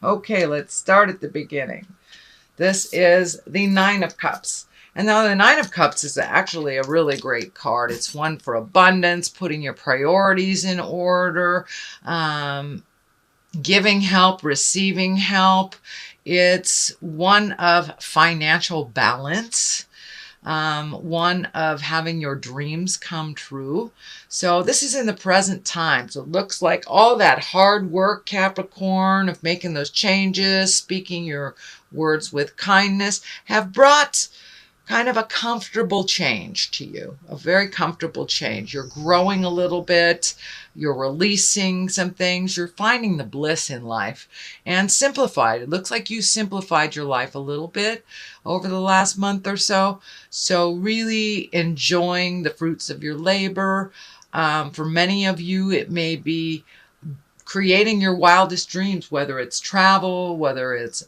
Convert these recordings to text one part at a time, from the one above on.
Okay, let's start at the beginning. This is the Nine of Cups. And now the Nine of Cups is actually a really great card. It's one for abundance, putting your priorities in order, giving help, receiving help. It's one of financial balance, one of having your dreams come true. So this is in the present time. So it looks like all that hard work, Capricorn, of making those changes, speaking your words with kindness, have brought kind of a comfortable change to you, a very comfortable change. You're growing a little bit, you're releasing some things, you're finding the bliss in life and simplified. It looks like you simplified your life a little bit over the last month or so. So really enjoying the fruits of your labor. For many of you, it may be creating your wildest dreams, whether it's travel, whether it's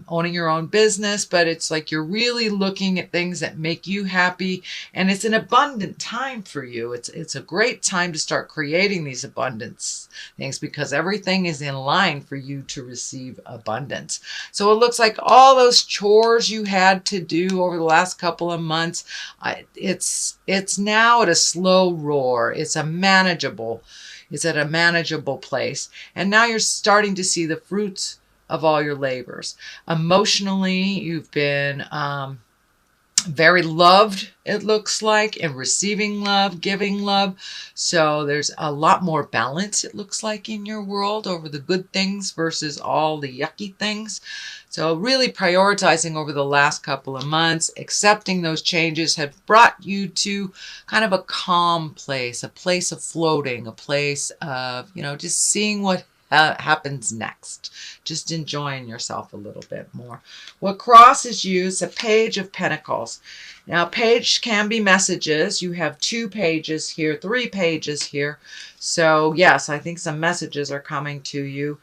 owning your own business, but it's like you're really looking at things that make you happy, and it's an abundant time for you. It's a great time to start creating these abundance things because everything is in line for you to receive abundance. So it looks like all those chores you had to do over the last couple of months, it's now at a slow roar. It's at a manageable place. And now you're starting to see the fruits of all your labors. Emotionally, you've been very loved, it looks like, and receiving love, giving love. So there's a lot more balance, it looks like, in your world over the good things versus all the yucky things. So really prioritizing over the last couple of months, accepting those changes have brought you to kind of a calm place, a place of floating, a place of, just seeing what happens next. Just enjoying yourself a little bit more. What crosses you is a Page of Pentacles. Now, page can be messages. You have 2 pages here, 3 pages here. So, yes, I think some messages are coming to you.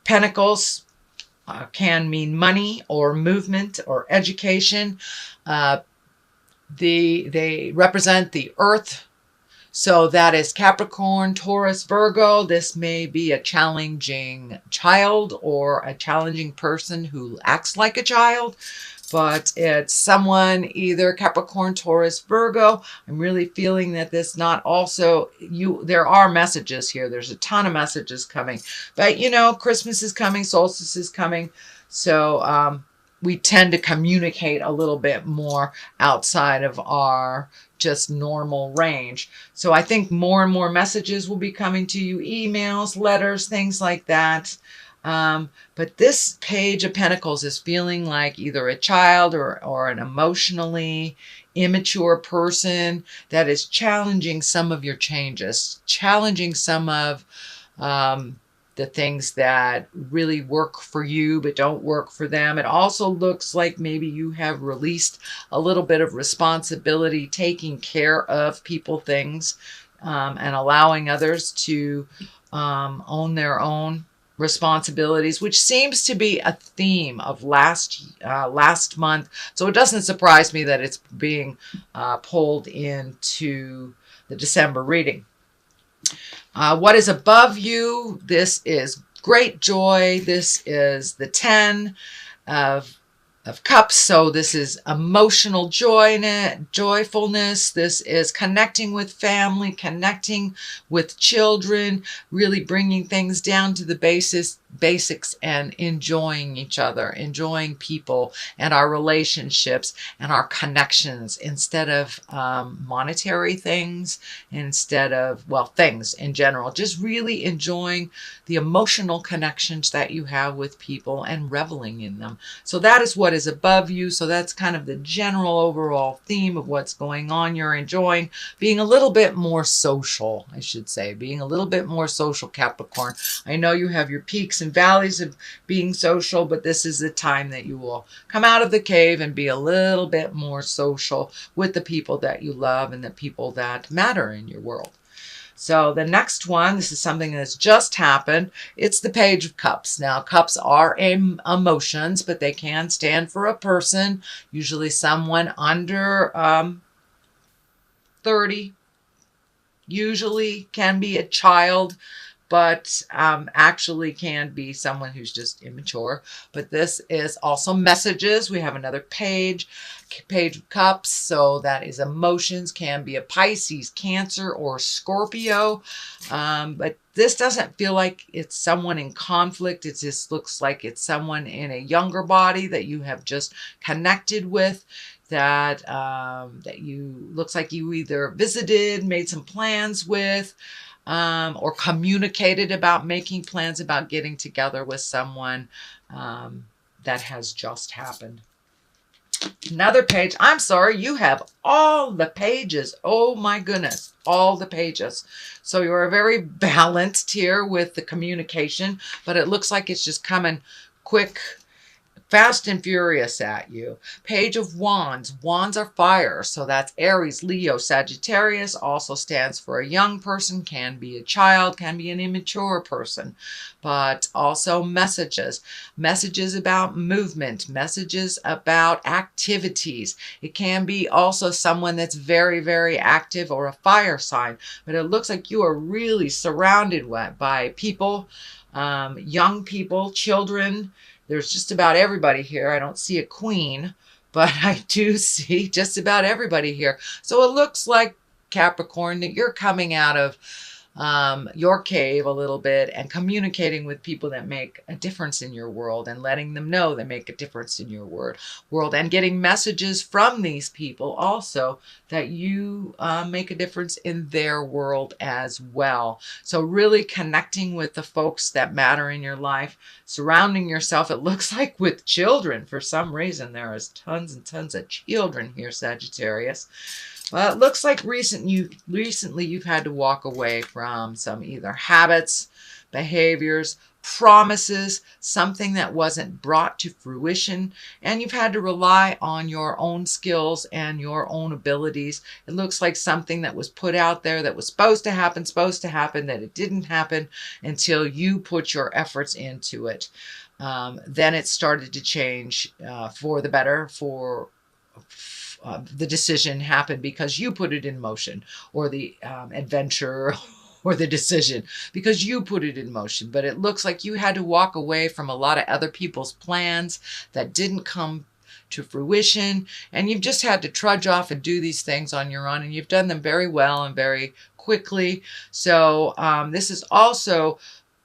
Pentacles can mean money or movement or education. They represent the earth. So that is Capricorn, Taurus, Virgo. This may be a challenging child or a challenging person who acts like a child, but it's someone either Capricorn, Taurus, Virgo. I'm really feeling that this not also there are messages here. There's a ton of messages coming, but Christmas is coming, solstice is coming. So, we tend to communicate a little bit more outside of our just normal range. So I think more and more messages will be coming to you, emails, letters, things like that. But this Page of Pentacles is feeling like either a child or an emotionally immature person that is challenging some of your changes, challenging some of the things that really work for you but don't work for them. It also looks like maybe you have released a little bit of responsibility, taking care of people, things, and allowing others to own their own responsibilities, which seems to be a theme of last month. So it doesn't surprise me that it's being pulled into the December reading. What is above you? This is great joy. This is the 10 of Cups. So this is emotional joyfulness. This is connecting with family, connecting with children, really bringing things down to the basics and enjoying each other, enjoying people and our relationships and our connections instead of monetary things, instead of, things in general. Just really enjoying the emotional connections that you have with people and reveling in them. So that is what is above you. So that's kind of the general overall theme of what's going on. You're enjoying being a little bit more social, I should say, being a little bit more social, Capricorn. I know you have your peaks and valleys of being social, but this is the time that you will come out of the cave and be a little bit more social with the people that you love and the people that matter in your world. So the next one, this is something that's just happened. It's the Page of Cups. Now, cups are emotions, but they can stand for a person, usually someone under 30, usually can be a child, but actually can be someone who's just immature. But this is also messages. We have another page of cups. So that is emotions, can be a Pisces, Cancer, or Scorpio. But this doesn't feel like it's someone in conflict. It just looks like it's someone in a younger body that you have just connected with, that that you looks like you either visited, made some plans with, or communicated about making plans about getting together with someone that has just happened. Another page. I'm sorry, you have all the pages. Oh my goodness, all the pages. So you're very balanced here with the communication, but it looks like it's just coming quick, fast and furious at you. Page of Wands. Wands are fire. So that's Aries, Leo, Sagittarius. Also stands for a young person, can be a child, can be an immature person. But also messages. Messages about movement. Messages about activities. It can be also someone that's very, very active or a fire sign. But it looks like you are really surrounded by people, young people, children. There's just about everybody here. I don't see a queen, but I do see just about everybody here. So it looks like, Capricorn, that you're coming out of your cave a little bit and communicating with people that make a difference in your world and letting them know they make a difference in your world, and getting messages from these people also that you make a difference in their world as well. So really connecting with the folks that matter in your life, surrounding yourself, it looks like, with children. For some reason, there is tons and tons of children here, Sagittarius. Well, it looks like recently you've had to walk away from some either habits, behaviors, promises, something that wasn't brought to fruition, and you've had to rely on your own skills and your own abilities. It looks like something that was put out there that was supposed to happen, that it didn't happen until you put your efforts into it. Then it started to change for the better, the decision happened because you put it in motion, or the adventure or the decision because you put it in motion. But it looks like you had to walk away from a lot of other people's plans that didn't come to fruition, and you've just had to trudge off and do these things on your own, and you've done them very well and very quickly. So this is also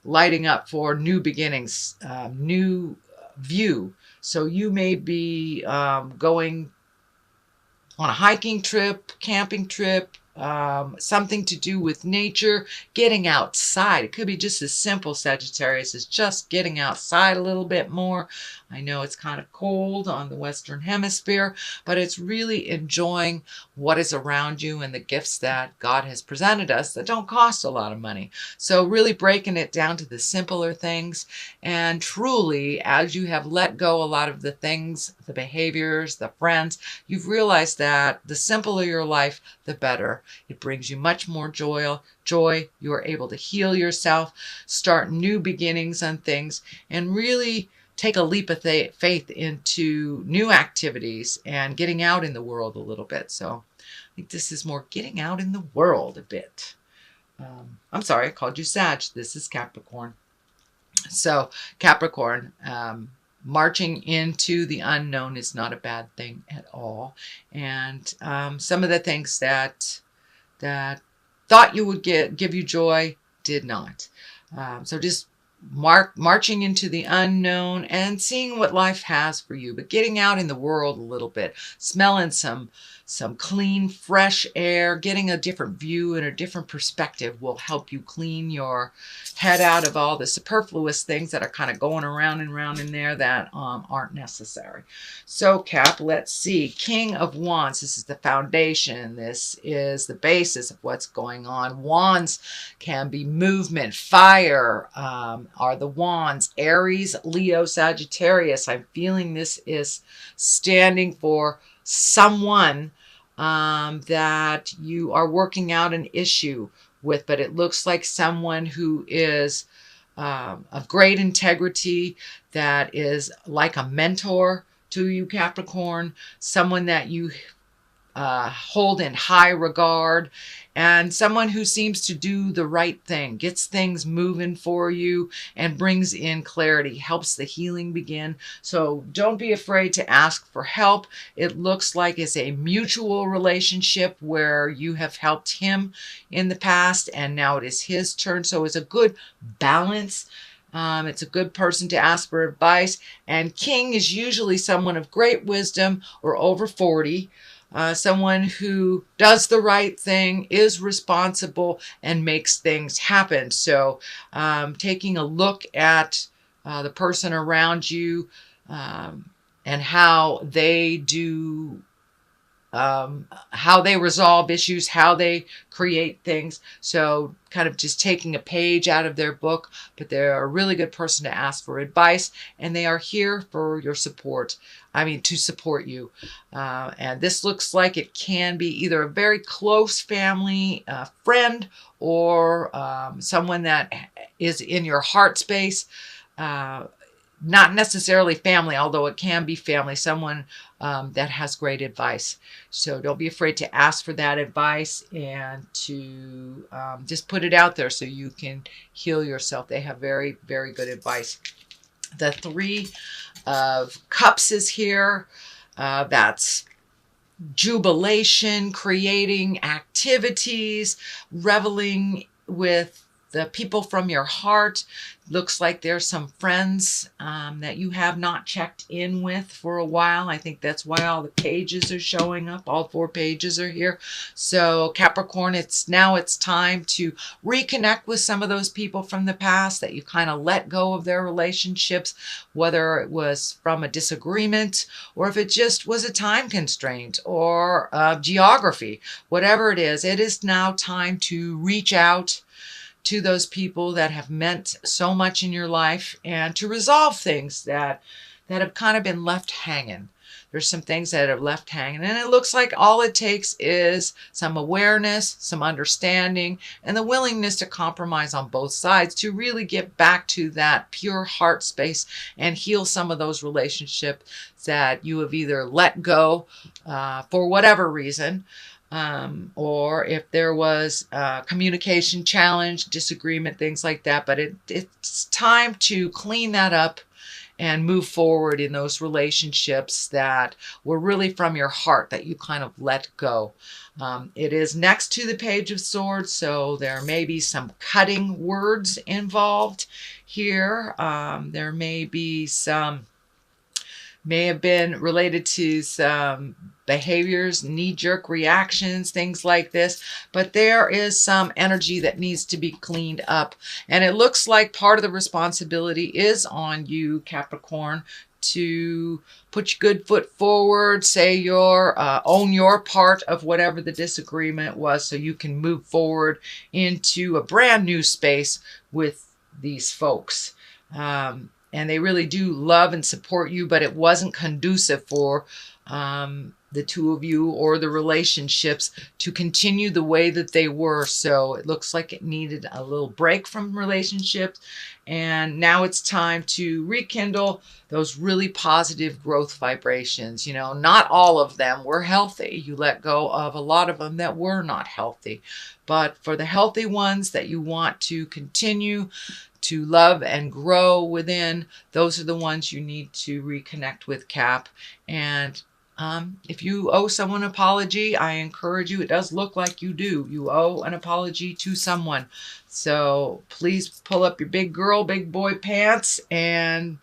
lighting up for new beginnings, new view. So you may be going on a hiking trip, camping trip, something to do with nature, getting outside. It could be just as simple, Sagittarius, as just getting outside a little bit more. I know it's kind of cold on the Western Hemisphere, but it's really enjoying what is around you and the gifts that God has presented us that don't cost a lot of money. So really breaking it down to the simpler things. And truly, as you have let go a lot of the things, the behaviors, the friends, you've realized that the simpler your life, the better. It brings you much more joy. You are able to heal yourself, start new beginnings on things, and really take a leap of faith into new activities and getting out in the world a little bit. So I think this is more getting out in the world a bit. I'm sorry, I called you Sag. This is Capricorn. So Capricorn, marching into the unknown is not a bad thing at all. And some of the things that thought you would give you joy did not. So just marching into the unknown and seeing what life has for you, but getting out in the world a little bit, smelling some clean, fresh air, getting a different view and a different perspective will help you clean your head out of all the superfluous things that are kind of going around and around in there that aren't necessary. So Cap, let's see. King of Wands. This is the foundation. This is the basis of what's going on. Wands can be movement. Fire are the wands. Aries, Leo, Sagittarius. I'm feeling this is standing for someone that you are working out an issue with, but it looks like someone who is of great integrity, that is like a mentor to you, Capricorn, someone that you hold in high regard, and someone who seems to do the right thing, gets things moving for you and brings in clarity, helps the healing begin. So don't be afraid to ask for help. It looks like it's a mutual relationship where you have helped him in the past and now it is his turn. So it's a good balance. It's a good person to ask for advice. And King is usually someone of great wisdom or over 40. Someone who does the right thing, is responsible, and makes things happen. So taking a look at the person around you and how they do how they resolve issues, how they create things. So kind of just taking a page out of their book, but they're a really good person to ask for advice, and they are here for your support. I mean, to support you. And this looks like it can be either a very close family friend or someone that is in your heart space. Not necessarily family, although it can be family, someone that has great advice. So don't be afraid to ask for that advice and to just put it out there so you can heal yourself. They have very, very good advice. The Three of Cups is here. That's jubilation, creating activities, reveling with the people from your heart. Looks like there's some friends that you have not checked in with for a while. I think that's why all the pages are showing up. All 4 pages are here. So Capricorn, it's time to reconnect with some of those people from the past that you kind of let go of their relationships, whether it was from a disagreement or if it just was a time constraint or geography. Whatever it is now time to reach out to those people that have meant so much in your life and to resolve things that have kind of been left hanging. There's some things that have left hanging, and it looks like all it takes is some awareness, some understanding, and the willingness to compromise on both sides to really get back to that pure heart space and heal some of those relationships that you have either let go for whatever reason, or if there was a communication challenge, disagreement, things like that. But it's time to clean that up and move forward in those relationships that were really from your heart that you kind of let go. It is next to the Page of Swords, so there may be some cutting words involved here. There may be may have been related to some behaviors, knee-jerk reactions, things like this. But there is some energy that needs to be cleaned up. And it looks like part of the responsibility is on you, Capricorn, to put your good foot forward, say own your part of whatever the disagreement was so you can move forward into a brand new space with these folks. And they really do love and support you, but it wasn't conducive for the two of you or the relationships to continue the way that they were. So it looks like it needed a little break from relationships. And now it's time to rekindle those really positive growth vibrations. You know, not all of them were healthy. You let go of a lot of them that were not healthy. But for the healthy ones that you want to continue to love and grow within, those are the ones you need to reconnect with, Cap. And if you owe someone an apology, I encourage you, it does look like you do. You owe an apology to someone. So please pull up your big girl, big boy pants and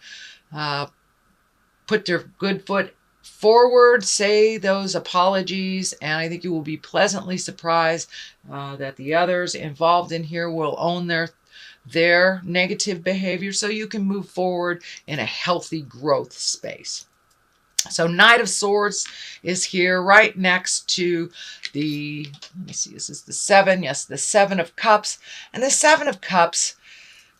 put your good foot forward, say those apologies, and I think you will be pleasantly surprised that the others involved in here will own their negative behavior so you can move forward in a healthy growth space. So Knight of Swords is here right next to let me see, this is the 7. Yes, the 7 of Cups. And the 7 of Cups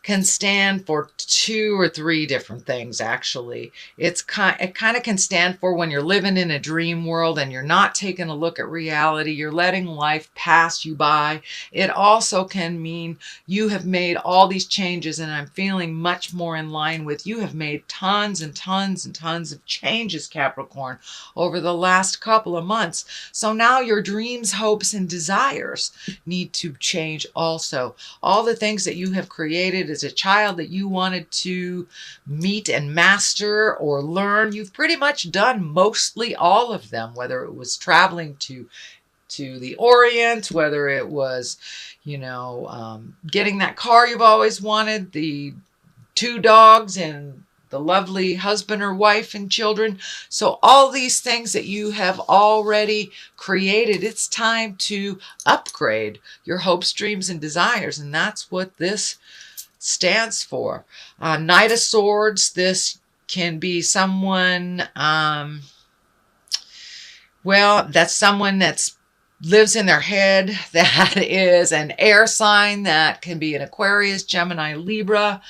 can stand for 2 or 3 different things, actually. It kind of can stand for when you're living in a dream world and you're not taking a look at reality. You're letting life pass you by. It also can mean you have made all these changes, and I'm feeling much more in line with you have made tons and tons and tons of changes, Capricorn, over the last couple of months. So now your dreams, hopes, and desires need to change also. All the things that you have created as a child that you wanted to meet and master or learn, you've pretty much done mostly all of them, whether it was traveling to the Orient, whether it was, getting that car you've always wanted, the 2 dogs and the lovely husband or wife and children. So all these things that you have already created, it's time to upgrade your hopes, dreams, and desires. And that's what this stands for. Knight of Swords, this can be someone, that's someone that's lives in their head, that is an air sign, that can be an Aquarius, Gemini, Libra.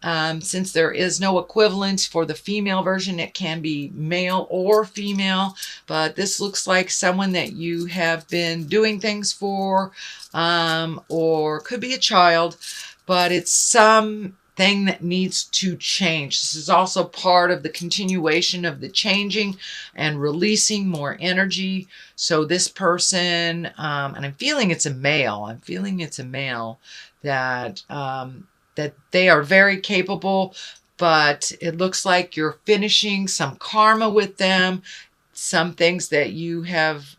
Since there is no equivalent for the female version, it can be male or female, but this looks like someone that you have been doing things for, or could be a child, but it's something that needs to change. This is also part of the continuation of the changing and releasing more energy. So this person, and I'm feeling it's a male, that that they are very capable, but it looks like you're finishing some karma with them. Some things that you have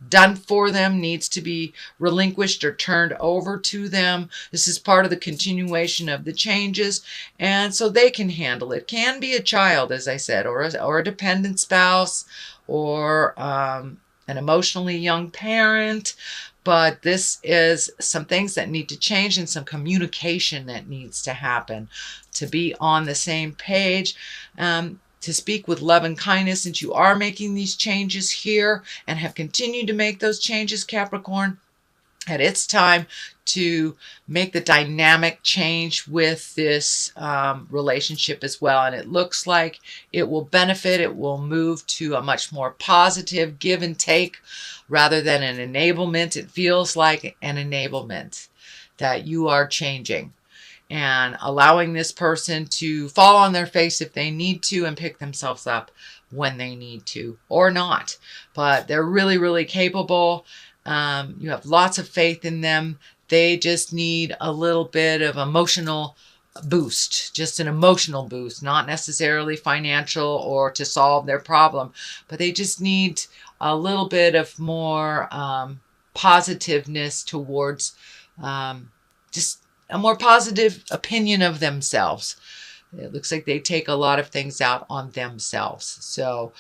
done for them needs to be relinquished or turned over to them. This is part of the continuation of the changes, and so they can handle it. Can be a child, as I said, or a dependent spouse, or an emotionally young parent. But this is some things that need to change and some communication that needs to happen to be on the same page, to speak with love and kindness, since you are making these changes here and have continued to make those changes, Capricorn. And it's time to make the dynamic change with this relationship as well. And it looks like it will benefit. It will move to a much more positive give and take rather than an enablement. It feels like an enablement that you are changing and allowing this person to fall on their face if they need to and pick themselves up when they need to, or not. But they're really, really capable. You have lots of faith in them. They just need a little bit of emotional boost, just an emotional boost, not necessarily financial or to solve their problem, but they just need a little bit of more positiveness towards just a more positive opinion of themselves. It looks like they take a lot of things out on themselves. So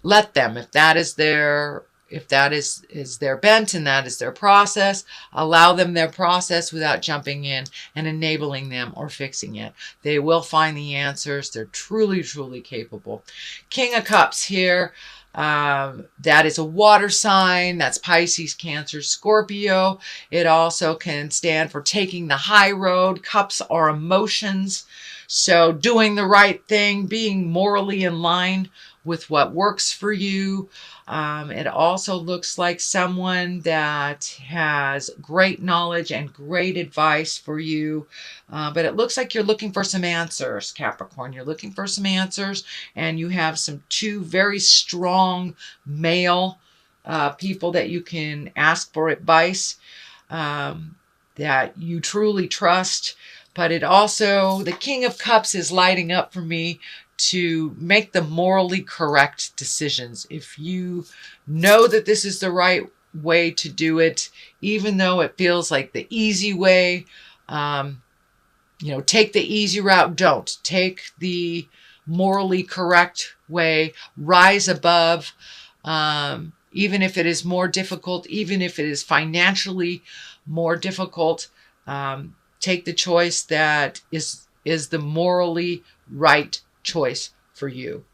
let them, if that is their bent and that is their process, allow them their process without jumping in and enabling them or fixing it. They will find the answers. They're truly, truly capable. King of Cups here. That is a water sign. That's Pisces, Cancer, Scorpio. It also can stand for taking the high road. Cups are emotions. So doing the right thing, being morally in line with what works for you. It also looks like someone that has great knowledge and great advice for you. But it looks like you're looking for some answers, Capricorn. You're looking for some answers, and you have two very strong male people that you can ask for advice, that you truly trust. But it also, the King of Cups is lighting up for me to make the morally correct decisions. If you know that this is the right way to do it, even though it feels like the easy way, take the easy route. Don't take the morally correct way. Rise above, even if it is more difficult, even if it is financially more difficult. Take the choice that is the morally right choice for you.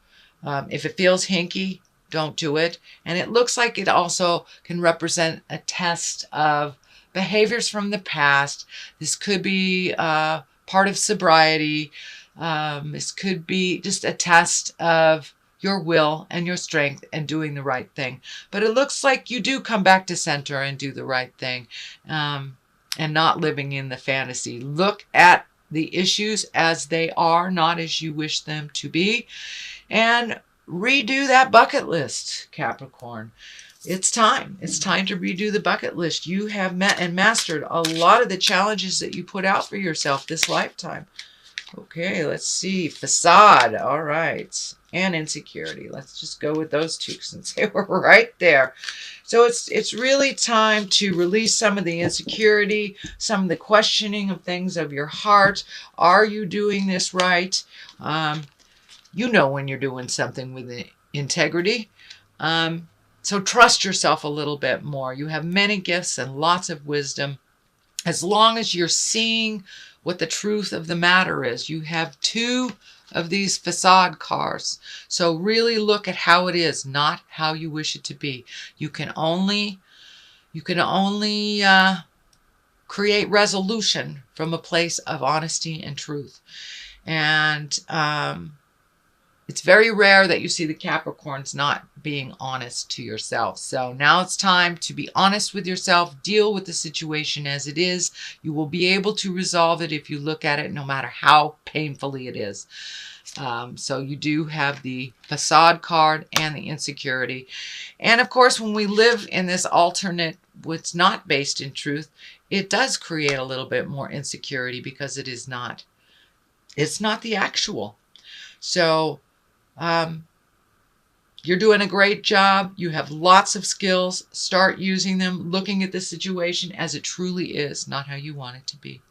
If it feels hinky, don't do it. And it looks like it also can represent a test of behaviors from the past. This could be part of sobriety. This could be just a test of your will and your strength and doing the right thing. But it looks like you do come back to center and do the right thing, and not living in the fantasy. Look at the issues as they are, not as you wish them to be, and redo that bucket list, Capricorn. It's time. It's time to redo the bucket list. You have met and mastered a lot of the challenges that you put out for yourself this lifetime. Okay, let's see. Facade. All right. And insecurity. Let's just go with those two since they were right there. So it's really time to release some of the insecurity, some of the questioning of things of your heart. Are you doing this right? You know when you're doing something with integrity. So trust yourself a little bit more. You have many gifts and lots of wisdom. As long as you're seeing what the truth of the matter is. You have 2 of these facade cards. So really look at how it is, not how you wish it to be. You can only create resolution from a place of honesty and truth. And it's very rare that you see the Capricorns not being honest to yourself. So now it's time to be honest with yourself, deal with the situation as it is. You will be able to resolve it if you look at it, no matter how painfully it is. So you do have the facade card and the insecurity. And of course, when we live in this alternate, what's not based in truth, it does create a little bit more insecurity because it's not the actual. So you're doing a great job. You have lots of skills. Start using them, looking at the situation as it truly is, not how you want it to be.